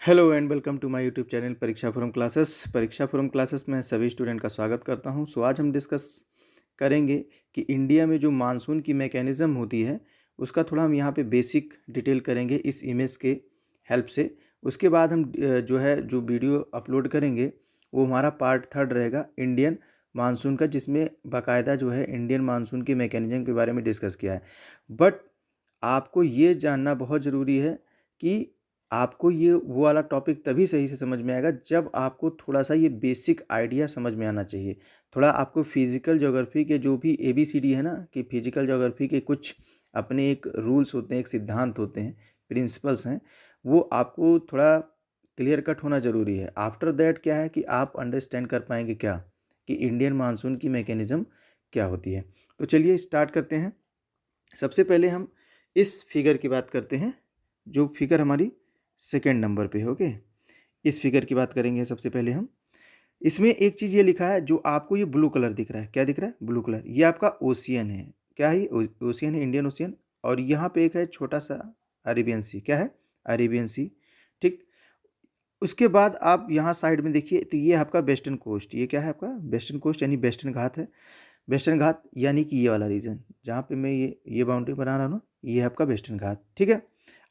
Hello and welcome to my YouTube channel Pariksha forum classes. Pariksha forum classes में सभी student का स्वागत करता हूं। आज हम डिस्कस करेंगे कि इंडिया में जो मानसून की मैकेनिज़्म होती है उसका थोड़ा हम यहां पे बेसिक डिटेल करेंगे इस इमेज के हेल्प से। उसके बाद हम जो वीडियो अपलोड करेंगे वो हमारा पार्ट 3 रहेगा इंडियन मानसून का, जिसमें बाकायदा जो है इंडियन मानसून की मैकेनिज़्म के बारे में डिस्कस किया है। बट आपको ये जानना बहुत ज़रूरी है कि आपको ये वो वाला टॉपिक तभी सही से समझ में आएगा जब आपको थोड़ा सा ये बेसिक आइडिया समझ में आना चाहिए। थोड़ा आपको फिज़िकल ज्योग्राफी के जो भी ABCD है ना, कि फिज़िकल ज्योग्राफी के कुछ अपने एक रूल्स होते हैं, एक सिद्धांत होते हैं, प्रिंसिपल्स हैं, वो आपको थोड़ा क्लियर कट होना ज़रूरी है। आफ्टर दैट क्या है कि आप अंडरस्टैंड कर पाएंगे क्या कि इंडियन मानसून की मैकेनिज़्म क्या होती है। तो चलिए स्टार्ट करते हैं। सबसे पहले हम इस फिगर की बात करते हैं, जो फिगर हमारी सेकेंड नंबर पे है। ओके, इस फिगर की बात करेंगे सबसे पहले हम। इसमें एक चीज़ ये लिखा है, जो आपको ये ब्लू कलर दिख रहा है, क्या दिख रहा है? Blue colour. ये आपका ओशियन है। क्या है ये? ओशियन है, इंडियन ओशियन। और यहाँ पे एक है छोटा सा अरेबियन सी। क्या है? अरेबियन सी। ठीक। उसके बाद आप यहाँ साइड में देखिए तो ये आपका वेस्टर्न कोस्ट। ये क्या है आपका? वेस्टर्न कोस्ट, यानी वेस्टर्न घाट है। वेस्टर्न घाट यानी कि ये वाला रीजन जहाँ पे मैं ये बाउंड्री बना रहा हूँ ना, ये है आपका वेस्टर्न घाट। ठीक है।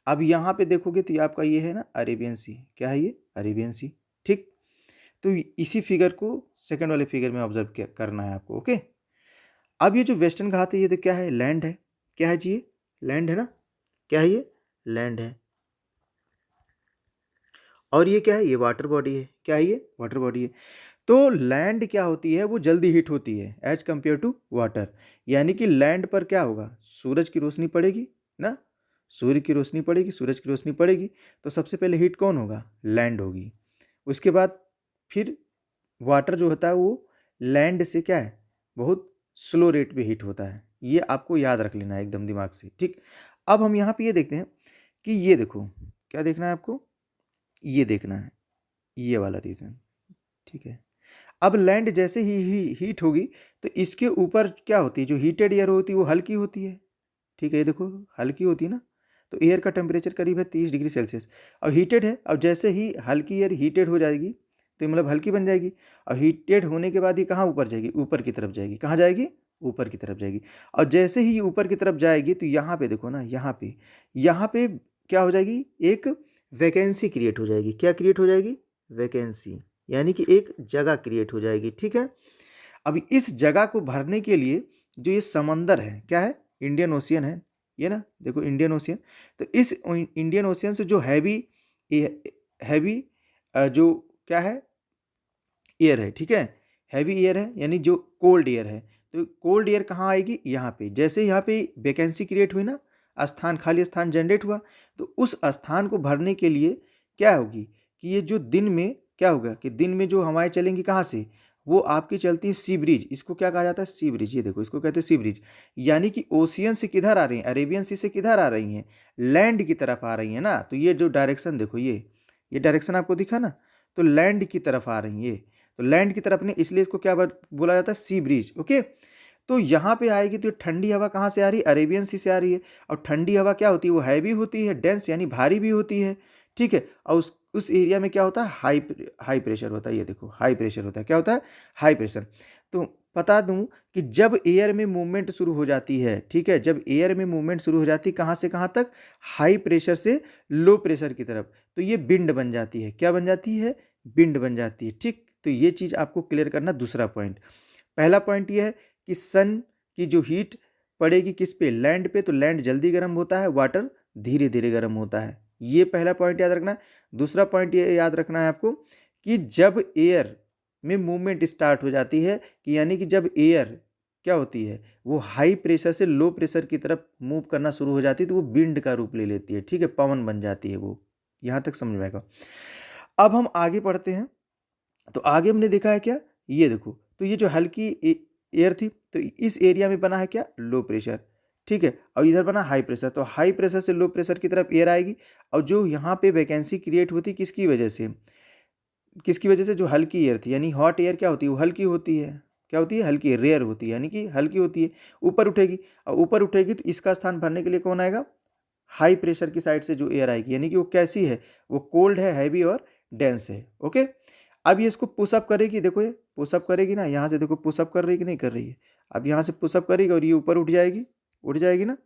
अब यहाँ पे देखोगे तो ये आपका ये है ना अरेबियन सी। क्या है ये? अरेबियन सी। ठीक। तो इसी फिगर को सेकंड वाले फिगर में ऑब्जर्व करना है आपको। ओके। अब ये जो वेस्टर्न घाट है ये तो क्या है? लैंड है। क्या है जी? ये लैंड है ना। क्या है ये? लैंड है। और ये क्या है? ये वाटर बॉडी है। क्या है ये? वाटर बॉडी है। तो लैंड क्या होती है? वो जल्दी हीट होती है एज कंपेयर टू वाटर। यानी कि लैंड पर क्या होगा? सूरज की रोशनी पड़ेगी ना, सूर्य की रोशनी पड़ेगी, सूरज की रोशनी पड़ेगी, तो सबसे पहले हीट कौन होगा? लैंड होगी। उसके बाद फिर वाटर जो होता है वो लैंड से क्या है? बहुत स्लो रेट पे हीट होता है। ये आपको याद रख लेना है एकदम दिमाग से। ठीक। अब हम यहाँ पे ये देखते हैं कि ये देखो, क्या देखना है आपको? ये देखना है, ये वाला रीजन। ठीक है। अब लैंड जैसे ही हीट होगी तो इसके ऊपर क्या होती है? जो हीटेड एयर होती है वो हल्की होती है। ठीक है, ये देखो हल्की होती है ना। तो एयर का टेम्परेचर करीब है 30 डिग्री सेल्सियस। और हीटेड है। अब जैसे ही हल्की एयर हीटेड हो जाएगी तो मतलब हल्की बन जाएगी। और हीटेड होने के बाद ये कहाँ ऊपर जाएगी? ऊपर की तरफ जाएगी। कहाँ जाएगी? ऊपर की तरफ जाएगी। और जैसे ही ऊपर की तरफ जाएगी तो यहाँ पे देखो ना, यहाँ पे क्या हो जाएगी? एक वैकेंसी क्रिएट हो जाएगी। क्या क्रिएट हो जाएगी? वैकेंसी। यानी कि एक जगह क्रिएट हो जाएगी। ठीक है। अब इस जगह को भरने के लिए जो ये समंदर है, क्या है? इंडियन ओशियन है ये ना, देखो इंडियन ओशियन। तो इस इंडियन ओशियन से जो हैवी जो क्या है? एयर है। ठीक है। हैवी एयर है यानी जो कोल्ड एयर है। तो कोल्ड एयर कहाँ आएगी? यहाँ पे। जैसे यहाँ पे वैकेंसी क्रिएट हुई ना, स्थान, खाली स्थान जनरेट हुआ, तो उस स्थान को भरने के लिए क्या होगी कि ये जो दिन में क्या होगा कि दिन में जो हवाएं चलेंगी कहाँ से? वो आपकी चलती है सी ब्रिज। इसको क्या कहा जाता है? सी ब्रिज। ये देखो, इसको कहते हैं सी ब्रिज। यानी कि ओशियन से किधर आ रही हैं? अरेबियन सी से किधर आ रही हैं? लैंड की तरफ आ रही हैं ना। तो ये जो डायरेक्शन देखो, ये डायरेक्शन आपको दिखा ना, तो लैंड की तरफ आ रही है। तो लैंड की तरफ ने, इसलिए इसको क्या बोला जाता है? सी ब्रिज। ओके। तो यहाँ पे आएगी तो ठंडी हवा कहाँ से आ रही है? अरेबियन सी से आ रही है। और ठंडी हवा क्या होती है? वो हैवी होती है, डेंस यानी भारी भी होती है। ठीक है। और उस एरिया में क्या होता है? हाई प्रेशर होता है। ये देखो हाई प्रेशर होता है। क्या होता है? High pressure. तो बता दूं कि जब एयर में मूवमेंट शुरू हो जाती है, ठीक है, जब एयर में मूवमेंट शुरू हो जाती है कहाँ से कहाँ तक? हाई प्रेशर से लो प्रेशर की तरफ, तो ये विंड बन जाती है। क्या बन जाती है? विंड बन जाती है। ठीक। तो ये चीज़ आपको क्लियर करना। दूसरा पॉइंट, पहला पॉइंट ये है कि सन की जो हीट पड़ेगी किस पे? लैंड पे। तो लैंड जल्दी गर्म होता है, वाटर धीरे धीरे गर्म होता है। ये पहला पॉइंट याद रखना है। दूसरा पॉइंट ये याद रखना है आपको कि जब एयर में मूवमेंट स्टार्ट हो जाती है, कि यानी कि जब एयर क्या होती है? वो हाई प्रेशर से लो प्रेशर की तरफ मूव करना शुरू हो जाती है, तो वो विंड का रूप ले लेती है। ठीक है, पवन बन जाती है वो। यहाँ तक समझ में आएगा। अब हम आगे पढ़ते हैं। तो आगे हमने देखा है क्या? ये देखो, तो ये जो हल्की एयर थी, तो इस एरिया में बना है क्या? Low pressure. ठीक है। और इधर बना हाई प्रेशर। तो हाई प्रेशर से लो प्रेशर की तरफ एयर आएगी। और जो यहाँ पे वैकेंसी क्रिएट होती किसकी वजह से? किसकी वजह से? जो हल्की एयर थी, यानी हॉट एयर क्या होती है? वो हल्की होती है। क्या होती है? हल्की, रेयर होती है, यानी कि हल्की होती है। ऊपर उठेगी, और ऊपर उठेगी तो इसका स्थान भरने के लिए कौन आएगा? हाई प्रेशर की साइड से जो एयर आएगी, यानी कि वो कैसी है, वो कोल्ड है, हैवी और डेंस है। ओके, अब ये इसको पुशअप करेगी, देखो ये पुशअप करेगी ना, यहाँ से देखो पुशअप कर रही है कि नहीं कर रही है। अब यहाँ से पुशअप करेगी और ये ऊपर उठ जाएगी ना,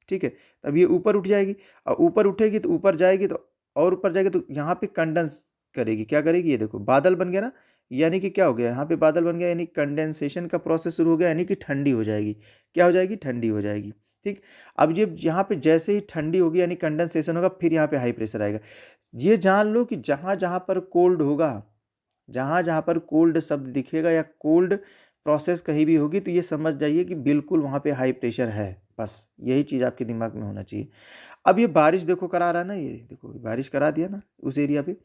ठीक है। अब ये ऊपर उठ जाएगी और ऊपर उठेगी तो ऊपर जाएगी तो और ऊपर जाएगी तो यहाँ पे कंडेंस करेगी, क्या करेगी, ये देखो बादल बन गया ना, यानी कि क्या हो गया, यहाँ पे बादल बन गया, यानी कंडेंसेशन का प्रोसेस शुरू हो गया, यानी कि ठंडी हो जाएगी। क्या हो जाएगी, ठंडी हो जाएगी। ठीक, अब ये यहाँ पे जैसे ही ठंडी होगी यानी कंडेंसेशन होगा, फिर यहाँ पे हाई प्रेशर आएगा। ये जान लो कि जहाँ जहाँ पर कोल्ड होगा, जहाँ जहाँ पर कोल्ड शब्द दिखेगा या कोल्ड प्रोसेस कहीं भी होगी, तो ये समझ जाइए कि बिल्कुल वहाँ पे हाई प्रेशर है। बस यही चीज़ आपके दिमाग में होना चाहिए। अब ये बारिश देखो करा रहा है ना, ये देखो बारिश करा दिया ना उस एरिया पे।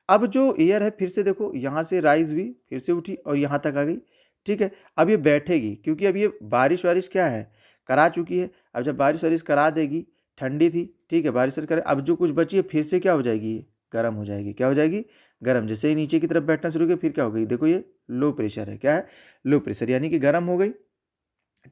अब जो एयर है फिर से देखो यहाँ से राइज हुई, फिर से उठी और यहाँ तक आ गई। ठीक है, अब ये बैठेगी, क्योंकि अब ये बारिश वारिश क्या है, करा चुकी है। अब जब बारिश वारिश करा देगी, ठंडी थी, ठीक है, बारिश वारिश करे, अब जो कुछ बची है फिर से क्या हो जाएगी, ये गर्म हो जाएगी। क्या हो जाएगी, गर्म। जैसे ही नीचे की तरफ बैठना शुरू किया, फिर क्या हो गई, देखो ये लो प्रेशर है। क्या है, लो प्रेशर, यानी कि गर्म हो गई।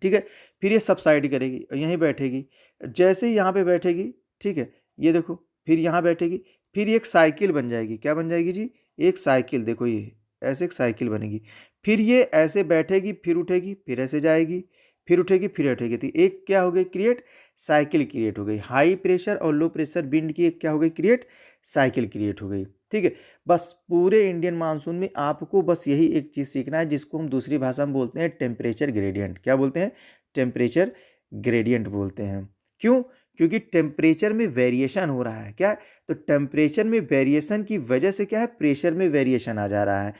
ठीक है, फिर ये सबसाइड करेगी और यहीं बैठेगी। जैसे ही यहाँ पे बैठेगी, ठीक है, ये देखो फिर यहाँ बैठेगी, फिर ये एक साइकिल बन जाएगी। क्या बन जाएगी जी, एक साइकिल। देखो ये ऐसे एक साइकिल बनेगी। फिर ये ऐसे बैठेगी, फिर उठेगी, फिर ऐसे जाएगी, फिर उठेगी, फिर उठेगी। तो एक क्या हो गई क्रिएट, साइकिल क्रिएट हो गई। हाई प्रेशर और लो प्रेशर विंड की एक क्या हो गई क्रिएट, साइकिल क्रिएट हो गई। ठीक है, बस पूरे इंडियन मानसून में आपको बस यही एक चीज़ सीखना है, जिसको हम दूसरी भाषा में बोलते हैं टेम्परेचर ग्रेडियंट। क्या बोलते हैं, टेम्परेचर ग्रेडियंट बोलते हैं। क्यों, क्योंकि टेम्परेचर में वेरिएशन हो रहा है। क्या, तो टेम्परेचर में वेरिएशन की वजह से क्या है, प्रेशर में वेरिएशन आ जा रहा है।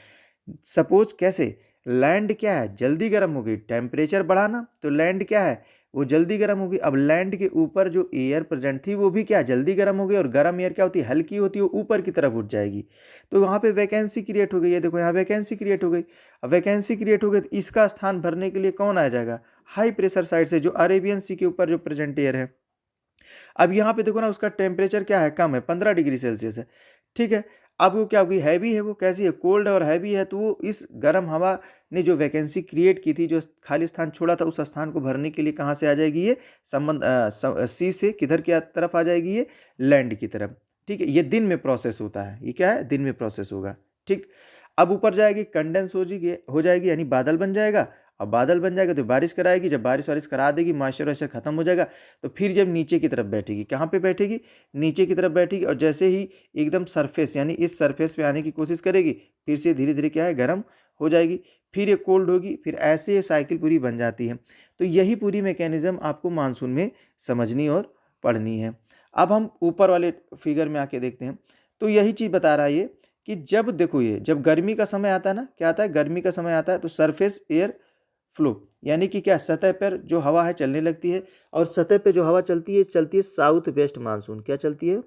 सपोज कैसे, लैंड क्या है, जल्दी गर्म हो गई, टेम्परेचर बढ़ाना, तो लैंड क्या है, वो जल्दी गर्म हो गई। अब लैंड के ऊपर जो एयर प्रेजेंट थी वो भी क्या जल्दी गर्म हो गई, और गर्म एयर क्या होती है, हल्की होती है, वो ऊपर की तरफ उठ जाएगी। तो वहाँ पे वैकेंसी क्रिएट हो गई है। देखो यहाँ वैकेंसी क्रिएट हो गई। अब वैकेंसी क्रिएट हो गई तो इसका स्थान भरने के लिए कौन आ जाएगा, हाई प्रेशर साइड से जो अरेबियन सी के ऊपर जो प्रेजेंट एयर है। अब यहाँ पे देखो ना, उसका टेम्परेचर क्या है, कम है, 15 डिग्री सेल्सियस है। ठीक है, अब वो क्या होगी, हैवी है, वो कैसी है, कोल्ड है और हैवी है, तो वो इस गर्म हवा ने जो वैकेंसी क्रिएट की थी, जो खाली स्थान छोड़ा था, उस स्थान को भरने के लिए कहाँ से आ जाएगी ये, संबंध सी से किधर की तरफ आ जाएगी, ये लैंड की तरफ। ठीक है, ये दिन में प्रोसेस होता है, ये क्या है, दिन में प्रोसेस होगा। ठीक, अब ऊपर जाएगी, कंडेंस हो जाएगी, यानी बादल बन जाएगा। अब बादल बन जाएगा तो बारिश कराएगी, जब बारिश वारिश करा देगी, मॉइस्चर वाइस्चर खत्म हो जाएगा, तो फिर जब नीचे की तरफ बैठेगी, कहाँ पे बैठेगी, नीचे की तरफ बैठेगी, और जैसे ही एकदम सरफेस यानी इस सरफेस पे आने की कोशिश करेगी, फिर से धीरे धीरे क्या है, गर्म हो जाएगी, फिर ये कोल्ड होगी, फिर ऐसे ये साइकिल पूरी बन जाती है। तो यही पूरी मैकेनिज्म आपको मानसून में समझनी और पढ़नी है। अब हम ऊपर वाले फिगर में आके देखते हैं, तो यही चीज़ बता रहा है ये कि जब देखो, ये जब गर्मी का समय आता है ना, क्या आता है, गर्मी का समय आता है, तो सरफेस एयर फ्लो, यानी कि क्या, सतह पर जो हवा है चलने लगती है, और सतह पे जो हवा चलती है साउथ वेस्ट मानसून। क्या चलती है,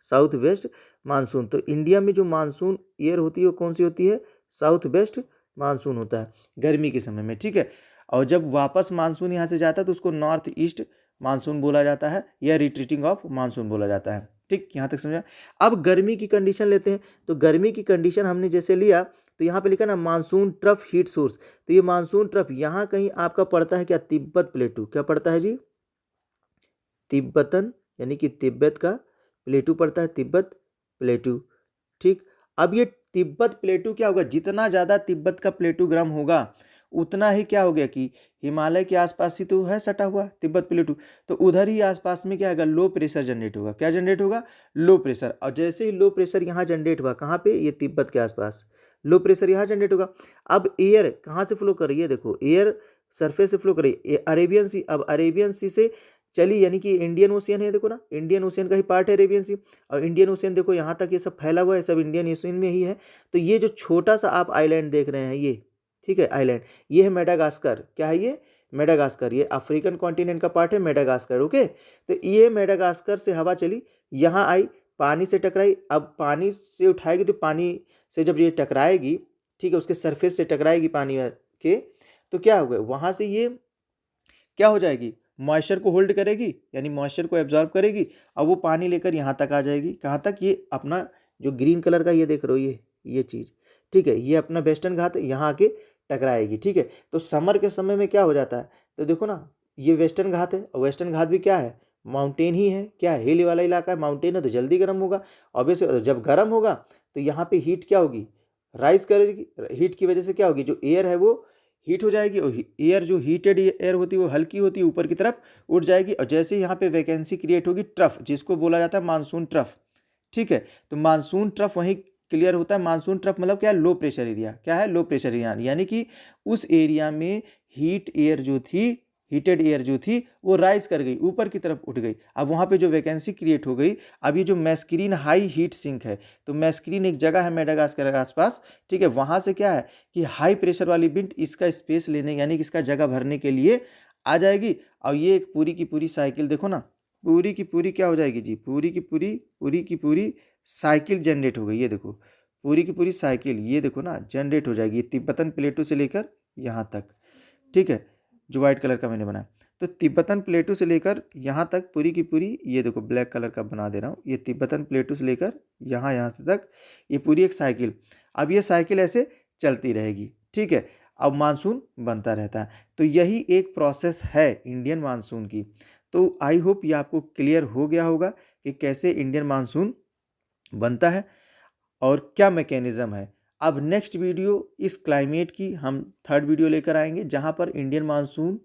साउथ वेस्ट मानसून। तो इंडिया में जो मानसून ईयर होती है वो कौन सी होती है, साउथ वेस्ट मानसून होता है गर्मी के समय में। ठीक है, और जब वापस मानसून यहाँ से जाता है तो उसको नॉर्थ ईस्ट मानसून बोला जाता है, या रिट्रीटिंग ऑफ मानसून बोला जाता है। ठीक, यहाँ तक समझा। अब गर्मी की कंडीशन लेते हैं, तो गर्मी की कंडीशन हमने जैसे लिया, तो यहाँ पे लिखा ना मानसून ट्रफ हीट सोर्स। तो ये मानसून ट्रफ यहाँ कहीं आपका पड़ता है क्या, तिब्बत प्लेटू। क्या पड़ता है जी, तिब्बतन, यानी कि तिब्बत का प्लेटू पड़ता है, तिब्बत प्लेटू। ठीक, अब ये तिब्बत प्लेटू क्या होगा, जितना ज़्यादा तिब्बत का प्लेटू गर्म होगा, उतना ही क्या हो गया कि हिमालय के आसपास ही तो है सटा हुआ तिब्बत प्लेटू, तो उधर ही आसपास में क्या होगा, लो प्रेशर जनरेट होगा। क्या जनरेट होगा, लो प्रेशर। और जैसे ही लो प्रेशर यहाँ जनरेट हुआ, कहाँ पे, ये तिब्बत के आसपास, लो प्रेशर यहाँ जनरेट होगा। अब एयर कहाँ से फ्लो कर रही है, देखो एयर सरफेस से फ्लो कर रही है, अरेबियन सी। अब अरेबियन सी से चली, यानी कि इंडियन ओशियन है, देखो ना, इंडियन ओशियन का ही पार्ट है अरेबियन सी। और इंडियन ओशियन देखो यहाँ तक ये सब फैला हुआ है, सब इंडियन ओशियन में ही है। तो ये जो छोटा सा आप आइलैंड देख रहे हैं, ये ठीक है आइलैंड, ये है मेडागास्कर। क्या है ये, मेडागास्कर। ये अफ्रीकन कॉन्टिनेंट का पार्ट है मेडागास्कर। ओके, तो ये मेडागास्कर से हवा चली, यहाँ आई, पानी से टकराई। अब पानी से उठाएगी तो पानी से जब ये टकराएगी, ठीक है, उसके सरफेस से टकराएगी पानी के, तो क्या होगा, वहाँ से ये क्या हो जाएगी, मॉइस्चर को होल्ड करेगी, यानी मॉइस्चर को एब्जॉर्ब करेगी, और वो पानी लेकर यहाँ तक आ जाएगी। कहाँ तक, ये अपना जो ग्रीन कलर का ये देख रहे हो, ये चीज़, ठीक है, ये अपना वेस्टर्न घाट यहाँ आके टकराएगी। ठीक है, तो समर के समय में क्या हो जाता है, तो देखो ना, ये वेस्टर्न घाट है, और वेस्टर्न घाट भी क्या है, माउंटेन ही है, क्या हिल वाला इलाका है, माउंटेन है तो जल्दी गर्म होगा। ऑब्वियसली जब गर्म होगा तो यहाँ पे हीट क्या होगी, राइज करेगी। हीट की वजह से क्या होगी, जो एयर है वो हीट हो जाएगी, और एयर जो हीटेड एयर होती है वो हल्की होती है, ऊपर की तरफ उठ जाएगी। और जैसे यहाँ पे वैकेंसी क्रिएट होगी, ट्रफ जिसको बोला जाता है मानसून ट्रफ, ठीक है। तो मानसून ट्रफ वहीं क्लियर होता है। मानसून ट्रफ मतलब क्या है, लो प्रेशर एरिया। क्या है, लो प्रेशर एरिया, यानी कि उस एरिया में हीट एयर जो थी, हीटेड एयर जो थी वो राइज कर गई, ऊपर की तरफ उठ गई। अब वहाँ पे जो वैकेंसी क्रिएट हो गई, अब ये जो मैस्क्रीन हाई हीट सिंक है, तो मैस्क्रीन एक जगह है मेडागास्कर के आसपास, ठीक है। वहाँ से क्या है कि हाई प्रेशर वाली विंड इसका स्पेस लेने, यानी कि इसका जगह भरने के लिए आ जाएगी। और ये एक पूरी की पूरी साइकिल देखो ना, पूरी की पूरी क्या हो जाएगी जी, पूरी की पूरी साइकिल जनरेट हो गई। ये देखो पूरी की पूरी साइकिल, ये देखो ना जनरेट हो जाएगी तिब्बतन प्लेटू से लेकर यहाँ तक, ठीक है, जो व्हाइट कलर का मैंने बनाया। तो तिब्बतन प्लेटू से लेकर यहाँ तक पूरी की पूरी, ये देखो ब्लैक कलर का बना दे रहा हूँ, ये तिब्बतन प्लेटू से लेकर यहाँ से तक ये पूरी एक साइकिल। अब ये साइकिल ऐसे चलती रहेगी, ठीक है। अब मानसून बनता रहता है। तो यही एक प्रोसेस है इंडियन मानसून की। तो आई होप ये आपको क्लियर हो गया होगा कि कैसे इंडियन मानसून बनता है और क्या मैकेनिज़्म है। अब नेक्स्ट वीडियो इस क्लाइमेट की हम थर्ड वीडियो लेकर आएंगे, जहाँ पर इंडियन मानसून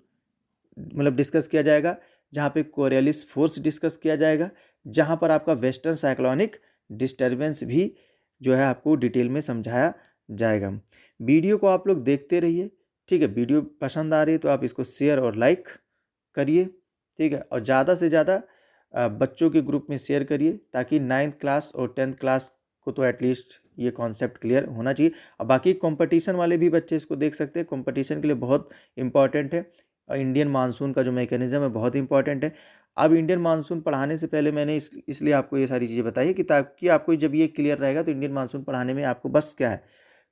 मतलब डिस्कस किया जाएगा, जहाँ पे कोरियलिस फोर्स डिस्कस किया जाएगा, जहाँ पर आपका वेस्टर्न साइक्लोनिक डिस्टर्बेंस भी जो है आपको डिटेल में समझाया जाएगा। वीडियो को आप लोग देखते रहिए, ठीक है। वीडियो पसंद आ रही है तो आप इसको शेयर और लाइक करिए, ठीक है। और ज़्यादा से ज़्यादा बच्चों के ग्रुप में शेयर करिए, ताकि 9th क्लास और 10th क्लास को तो एटलीस्ट ये कॉन्सेप्ट क्लियर होना चाहिए। और बाकी कंपटीशन वाले भी बच्चे इसको देख सकते हैं, कंपटीशन के लिए बहुत इंपॉर्टेंट है। और इंडियन मानसून का जो मैकेनिज्म है बहुत इंपॉर्टेंट है। अब इंडियन मानसून पढ़ाने से पहले मैंने इसलिए आपको ये सारी चीज़ें बताई है कि ताकि आपको जब ये क्लियर रहेगा तो इंडियन मानसून पढ़ाने में आपको बस क्या है,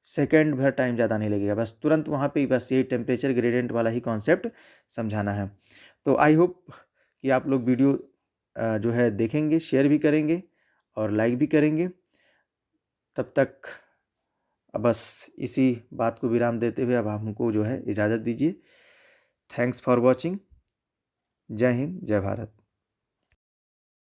सेकेंड भर टाइम ज़्यादा नहीं लगेगा, बस तुरंत वहाँ पे बस ये टेम्परेचर ग्रेडियंट वाला ही कॉन्सेप्ट समझाना है। तो आई होप कि आप लोग वीडियो जो है देखेंगे, शेयर भी करेंगे और लाइक भी करेंगे। तब तक बस इसी बात को विराम देते हुए अब हमको जो है इजाज़त दीजिए। Thanks for watching. जय हिंद, जय भारत।